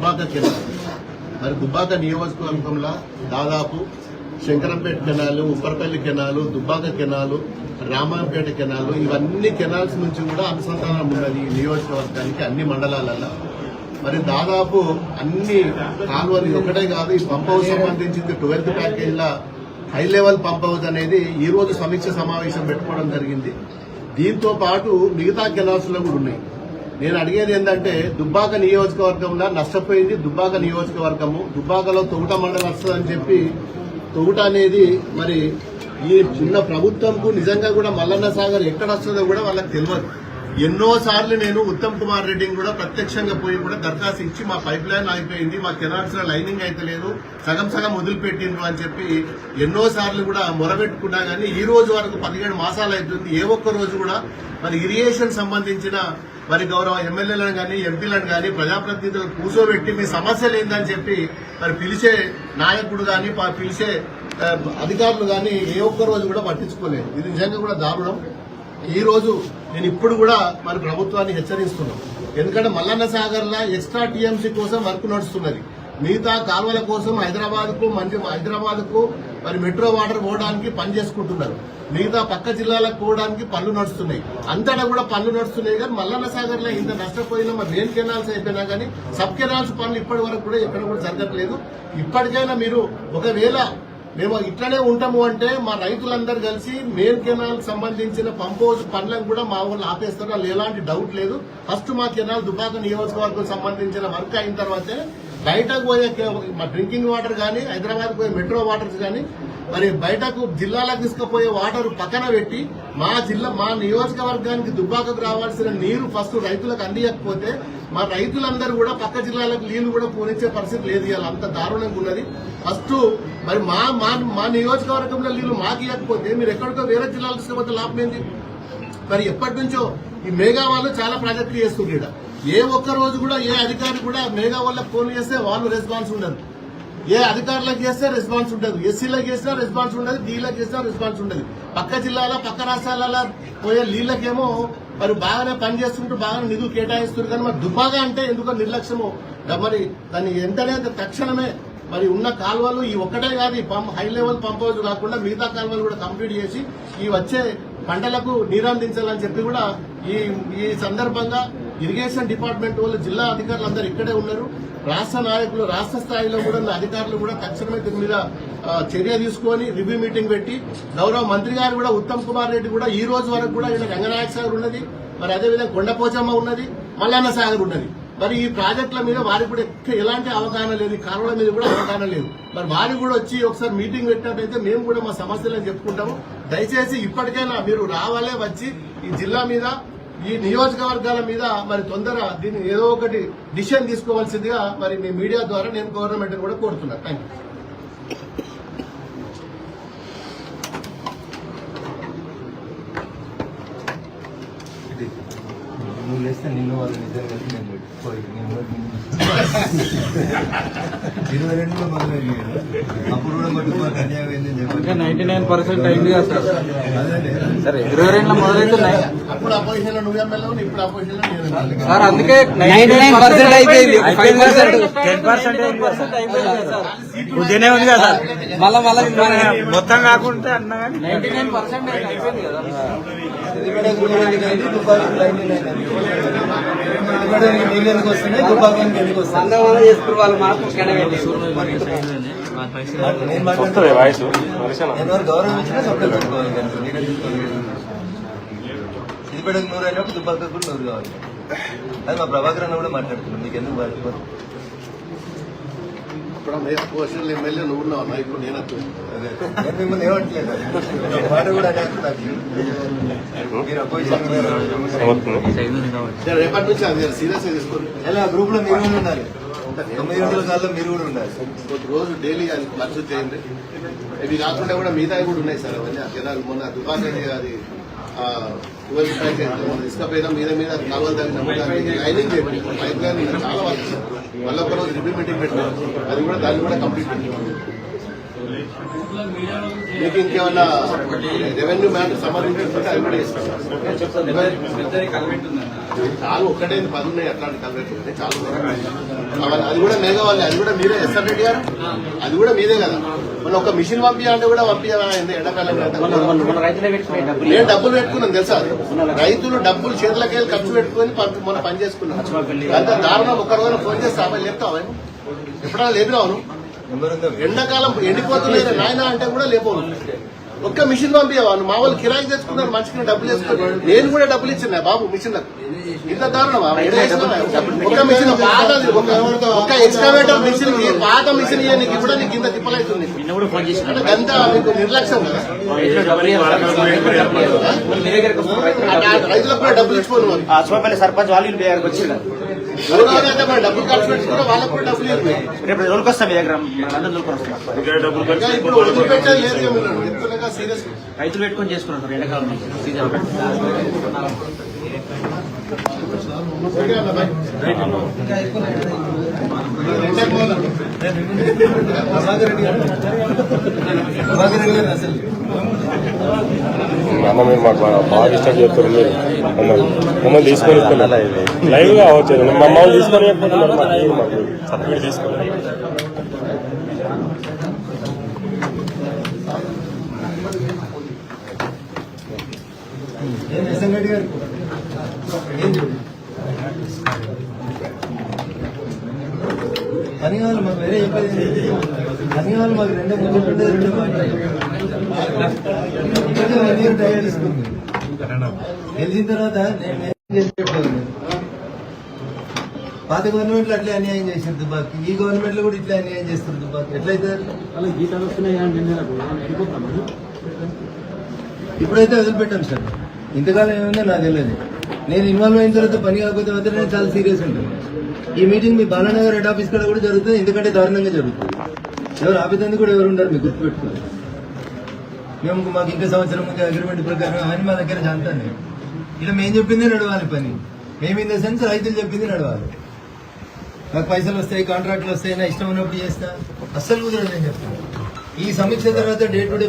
Dubbaka canal. మరి దుబ్బాక నియోజకవర్గంలో దాదాపు Shankarampet canal, Upparapalli canal, Dubbaka canal, Ramayampet canal, ఇవన్నీ కెనాల్స్ నుంచి కూడా అనుసంధానం ఉన్నది ఈ నియోజకవర్గానికి అన్ని మండలాలలో. మరి దాదాపు అన్ని కాలువలు ఒకటే కాదు, ఈ పంప్ హౌస్ సంబంధించింది 12th package high level pump house అనేది ఈ రోజు సమీక్ష సమావేశం పెట్టుకోవడం జరిగింది. దీంతో పాటు మిగతా కెనాల్స్ లో కూడా ఉన్నాయి. నేను అడిగేది ఏంటంటే దుబ్బాక నియోజకవర్గంలో నష్టపోయింది దుబ్బాక నియోజకవర్గము. దుబ్బాకలో తొగుట మండలం వస్తుందని చెప్పి తొగుట అనేది మరి ఈ చిన్న ప్రభుత్వంకు నిజంగా కూడా మల్లన్న సాగర్ ఎక్కడ వస్తుందో కూడా వాళ్ళకి తెలియదు. ఎన్నోసార్లు నేను ఉత్తమ్ కుమార్ రెడ్డిని కూడా ప్రత్యక్షంగా పోయి కూడా దరఖాస్తు ఇచ్చి మా పైప్ లైన్ అయిపోయింది, మా కెనాల్స్ లో లైనింగ్ అయితే లేదు, సగం సగం వదిలిపెట్టిండ్రు అని చెప్పి ఎన్నోసార్లు కూడా మొరబెట్టుకున్నా గానీ ఈ రోజు వరకు 17 మాసాలు అవుతుంది. ఏ ఒక్క రోజు కూడా మరి ఇరిగేషన్ సంబంధించిన మరి గౌరవ ఎమ్మెల్యేలను కానీ ఎంపీలను కానీ ప్రజాప్రతినిధులను కూర్చోబెట్టి మీ సమస్యలు ఏందని చెప్పి మరి పిలిచే నాయకుడు కానీ పిలిచే అధికారులు కానీ ఏ ఒక్క రోజు కూడా పట్టించుకోలేదు. ఇది నిజంగా కూడా దారుణం. ఈ రోజు నేను ఇప్పుడు కూడా మరి ప్రభుత్వాన్ని హెచ్చరిస్తున్నాను. ఎందుకంటే మల్లన్న సాగర్ లా ఎక్స్ట్రా టీఎంసీ కోసం వర్క్ నడుస్తున్నది. మిగతా కాలువల కోసం హైదరాబాద్ కు మరి మెట్రో వాటర్ పోవడానికి పని చేసుకుంటున్నారు. మిగతా పక్క జిల్లాలకు పోవడానికి పనులు నడుస్తున్నాయి. అంతటా కూడా పనులు నడుస్తున్నాయి. కానీ మల్లన్న సాగర్ లో ఇంత నష్టపోయినా మరి మెయిన్ కెనాల్స్ అయిపోయినా కానీ సబ్ కెనాల్స్ పనులు ఇప్పటి వరకు కూడా ఎక్కడ కూడా జరగట్లేదు. ఇప్పటికైనా మీరు ఒకవేళ మేము ఇట్లనే ఉంటాము అంటే మా రైతులందరూ కలిసి మెయిన్ కెనాల్ సంబంధించిన పంప్ హౌస్ పనులను కూడా మా వాళ్ళు ఆపేస్తారు. వాళ్ళు ఎలాంటి డౌట్ లేదు. ఫస్ట్ మా కెనాల్ దుబ్బాక నియోజకవర్గం సంబంధించిన వర్క్ అయిన తర్వాతే బయటకు పోయే మా డ్రింకింగ్ వాటర్ కానీ హైదరాబాద్ పోయే మెట్రో వాటర్స్ కానీ మరి బయటకు జిల్లాలకు తీసుకుపోయే వాటర్ పక్కన పెట్టి మా నియోజకవర్గానికి దుబ్బాకకు రావాల్సిన నీరు ఫస్ట్ రైతులకు అందియకపోతే మా రైతులందరూ కూడా పక్క జిల్లాలకు నీళ్లు కూడా పోనిచ్చే పరిస్థితి లేదు. ఇవాళ అంత దారుణంగా ఉన్నది. ఫస్ట్ మరి మా నియోజకవర్గంలో నీళ్లు మాకు ఇవ్వకపోతే మీరు ఎక్కడికో వేరే జిల్లాలకు తీసుకుపోతే లాభం ఏంది? మరి ఎప్పటి నుంచో ఈ మేఘా వాళ్ళు చాలా ప్రాజెక్టులు చేస్తుండ్రు. ఏ ఒక్క రోజు కూడా ఏ అధికారి కూడా మేఘా వాళ్ళకి ఫోన్ చేస్తే వాళ్ళు రెస్పాన్స్ ఉండదు. ఏ అధికారులకు చేస్తే రెస్పాన్స్ ఉండదు. ఎస్సీలకు చేసినా రెస్పాన్స్ ఉండదు, డీలకు చేసినా రెస్పాన్స్ ఉండదు. పక్క జిల్లాల పక్క రాష్ట్రాల పోయే నీళ్లకేమో మరి బాగానే పనిచేస్తుంటూ బాగానే నిధులు కేటాయిస్తున్నారు. కానీ మరి దుబ్బాగా అంటే ఎందుకో నిర్లక్ష్యము. మరి దాన్ని వెంటనే తక్షణమే మరి ఉన్న కాలువలు ఈ ఒక్కటే కాదు, ఈ హై లెవెల్ పంప్ హౌస్ కాకుండా మిగతా కాలువలు కూడా కంప్లీట్ చేసి ఈ వచ్చే పంటలకు నీరందించాలని చెప్పి కూడా ఈ సందర్భంగా ఇరిగేషన్ డిపార్ట్మెంట్ వాళ్ళు జిల్లా అధికారులు అందరూ ఇక్కడే ఉన్నారు. రాష్ట్ర నాయకులు రాష్ట్ర స్థాయిలో కూడా అధికారులు కూడా తక్షణమే దీని మీద చర్య తీసుకొని రివ్యూ మీటింగ్ పెట్టి గౌరవ మంత్రి గారు కూడా ఉత్తమ్ కుమార్ రెడ్డి కూడా ఈ రోజు వరకు కూడా ఇక్కడ రంగనాయక సాగర్ ఉన్నది, మరి అదేవిధంగా కొండపోచమ్మ ఉన్నది, మల్లన్న సాగర్ ఉన్నది. మరి ఈ ప్రాజెక్టుల మీద వారికి కూడా ఎలాంటి అవగాహన లేదు, కాలువల మీద కూడా అవగాహన లేదు. మరి వారికి కూడా వచ్చి ఒకసారి మీటింగ్ పెట్టినట్టయితే మేము కూడా మా సమస్యలను చెప్పుకుంటాము. దయచేసి ఇప్పటికైనా మీరు రావాలే, వచ్చి ఈ జిల్లా మీద ఈ నియోజకవర్గాల మీద మరి తొందర దీన్ని ఏదో ఒకటి డిసిషన్ తీసుకోవాల్సిందిగా మరి మీ మీడియా ద్వారా నేను గవర్నమెంట్ కూడా కోరుతున్నాను. Thank you. నువ్వు లేస్తే నిన్ను వాళ్ళు నిజంగా కలిసి నేను 22లో మొదలైంది. అప్పుడు కూడా మటుకు అన్యాయం అయిందని చెప్పి 99% అయింది కదా సార్. 22లో మొదలైతే అప్పుడు అపోజిషన్ లో నువ్వు ఎమ్మెల్యే, ఇప్పుడు అపోజిషన్ లో నేను సార్. అందుకే 99% అయిపోయింది. 10% అయిపోయింది సార్. ఉదయనే ఉంది కదా సార్. మళ్ళా మొత్తం కాకుండా అన్నా 99% అయిపోయింది కదా. నీళ్ళకి వస్తున్నాయి, దుబ్బాకానికి ఎందుకు వస్తాయి? గౌరవం ఇచ్చినా సొంతం పెట్టుకోవాలి. సిద్దిపేటకు 100 అయినప్పుడు దుబ్బాకకు కూడా 100 కావాలి. అది మా ప్రభాకర్ అన్న కూడా మాట్లాడుతున్నాం. మీకు ఎందుకు బాధ్యత? అపోజిషన్ ఎమ్మెల్యే నువ్వు ఉన్నావు, ఇప్పుడు నేను నేను మిమ్మల్ని ఏమంటలేదు. మాట కూడా మీరు అపోజిషన్ రేపటి నుంచి అది సీరియస్ గా తీసుకోండి. ఎలా గ్రూప్ లో మీరు కూడా ఉండాలి. 9 గంటల కాలంలో మీరు కూడా ఉండాలి. కొద్ది రోజు డైలీ అది ఖర్చు చేయండి. ఇవి కాకుండా కూడా మిగతావి కూడా ఉన్నాయి సార్. అవన్నీ కెనాల్ మొన్న దుబాక అది 12 ప్యాకేజ్ ఇసుకపోయినా మీద కాలువలు తగ్గిన లైనింగ్ చేయండి. పైప్ లైన్ చాలా వర్క్ మళ్ళీ ఒక రోజు రివ్యూ మీటింగ్ పెట్టారు. అది కూడా దాన్ని కూడా కంప్లీట్ చేయండి. మీకు ఇంకేమన్నా రెవెన్యూ మ్యాటర్ సంబంధించి అది కూడా ఇస్తాం. చాలా ఒక్కటే 10 ఉన్నాయి అట్లాంటి కల్వెట్లు చాలా అది కూడా మేఘా వాళ్ళే, అది కూడా మీరే ఎస్ఆర్ రెడ్డి గారు, అది కూడా మీదే కదా. మన ఒక మిషన్ పంపించాలంటే కూడా పంపించాలి ఎండాకాలం. నేను డబ్బులు పెట్టుకున్నాను తెలుసా, రైతులు డబ్బులు చేతులకి వెళ్ళి ఖర్చు పెట్టుకుని మన పని చేసుకున్నాను. అంత దారుణం ఒక్క రోజున ఫోన్ చేస్తావా, లేపుతావా? ఎప్పుడైనా లేపినావు? ఎండాకాలం ఎండిపోతున్నాయి నాయన అంటే కూడా లేపోను. ఒక్క మిషన్ పంపించవా? మా వాళ్ళు కిరాయి తెచ్చుకున్నారు, మనిషికి డబ్బులు వేసుకున్నారు. నేను కూడా డబ్బులు ఇచ్చిన బాబు మిషన్లకు. ఇంత దారుణమా? ఒక మిషన్ పాతది, ఒక ఎక్స్కవేటర్ మిషన్ కి పాత మిషన్ నీకు కూడా నీకు ఇంత తిప్పలవుతుంది. అంత మీకు నిర్లక్ష్యం కదా. రైతులకు కూడా డబ్బులు ఇచ్చిపోను మరి. సర్పంచ్ వాళ్ళు దగ్గరకు వచ్చింది ఎవరైతే మరి డబ్బులు ఖర్చు పెట్టుకుంటే వాళ్ళకు కూడా డబ్బులు ఇవ్వండి. రేపు రోజుకి వస్తాం మీ దగ్గర ఇప్పుడు వదిలిపెట్టేది లేదు చెప్తున్నా సీరియస్. రైతులు పెట్టుకొని చేసుకున్నాం సార్ ఎండాకాలం సీజన్. అన్న మీరు మాకు బాగా ఇష్టం చెప్తారు. మీరు మమ్మల్ని తీసుకొని లైవ్ గా అవచ్చు, మమ్మల్ని తీసుకొని మాకు తీసుకోవాలి. పని కావాలి మాకు, వేరే చెప్పేది పని కావాలి మాకు. రెండో ముద్దు రెండో తయారు తీసుకుంది. తెలిసిన తర్వాత పాత గవర్నమెంట్ లో అట్లే అన్యాయం చేశారు దుబాకి, ఈ గవర్నమెంట్ లో కూడా ఇట్లా అన్యాయం చేస్తారు దుబాకి. ఎట్లయితే ఇప్పుడైతే వదిలిపెట్టాను సార్. ఇంతకాలం ఏమైందో నాకు తెలియదు. నేను ఇన్వాల్వ్ అయిన తర్వాత పని కాకపోతే మాత్రం నేను చాలా సీరియస్ ఉంటాను. ఈ మీటింగ్ మీ బాలానగర్ హెడ్ ఆఫీస్ కూడా జరుగుతుంది, ఎందుకంటే దారుణంగా జరుగుతుంది. ఎవరు ఆపేందుకు కూడా ఎవరు ఉండరు, మీకు గుర్తుపెట్టుకోవాలి. మేము మాకు ఇంకా సంవత్సరం అగ్రిమెంట్ ప్రకారం అవన్నీ మా దగ్గర జాంతాను. ఇలా మేము చెప్పిందే నడవాలి పని. మేము ఇన్ ద సెన్స్ రైతులు చెప్పింది నడవాలి. నాకు పైసలు వస్తాయి, కాంట్రాక్ట్లు వస్తాయి, నా ఇష్టం ఉన్నప్పుడు చేస్తా, అస్సలు కుదరదు నేను చెప్తాను. ఈ సమీక్ష తర్వాత డే టు డే